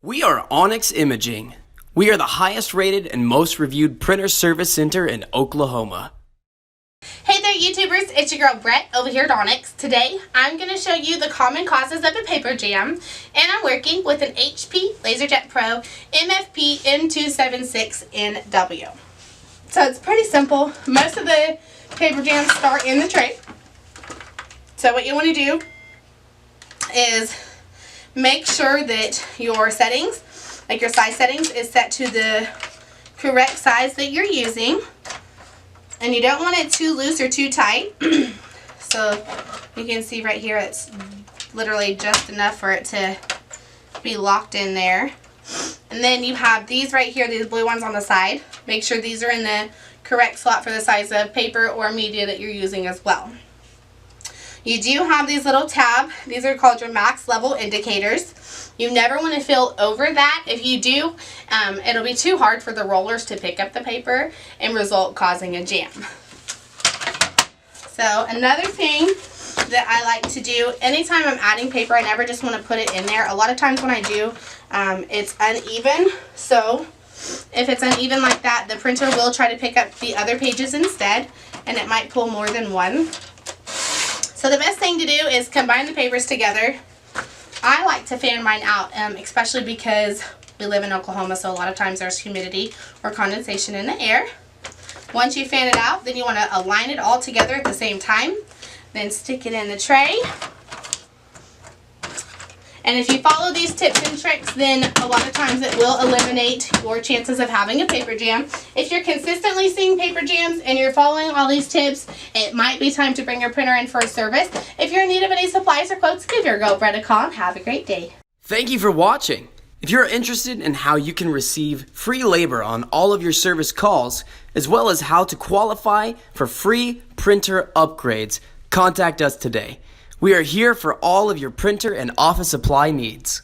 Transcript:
We are Onyx Imaging. We are the highest rated and most reviewed printer service center in Oklahoma. Hey there YouTubers, it's your girl Brett over here at Onyx. Today I'm going to show you the common causes of a paper jam, and I'm working with an HP LaserJet Pro MFP M276nw. So it's pretty simple. Most of the paper jams start in the tray. So what you want to do is make sure that your settings, like your size settings, is set to the correct size that you're using. And you don't want it too loose or too tight. So you can see right here it's literally just enough for it to be locked in there. And then you have these right here, these blue ones on the side. Make sure these are in the correct slot for the size of paper or media that you're using as well. You do have these little tabs. These are called your max level indicators. You never want to fill over that. If you do, it'll be too hard for the rollers to pick up the paper and result causing a jam. So another thing that I like to do, anytime I'm adding paper, I never just want to put it in there. A lot of times when I do, it's uneven. So if it's uneven like that, the printer will try to pick up the other pages instead, and it might pull more than one. So the best thing to do is combine the papers together. I like to fan mine out, especially because we live in Oklahoma, so a lot of times there's humidity or condensation in the air. Once you fan it out, then you want to align it all together at the same time. Then stick it in the tray. And if you follow these tips and tricks, then a lot of times it will eliminate your chances of having a paper jam. If you're consistently seeing paper jams and you're following all these tips, it might be time to bring your printer in for a service. If you're in need of any supplies or quotes, give your girl Brett a call and have a great day. Thank you for watching. If you're interested in how you can receive free labor on all of your service calls, as well as how to qualify for free printer upgrades, contact us today. We are here for all of your printer and office supply needs.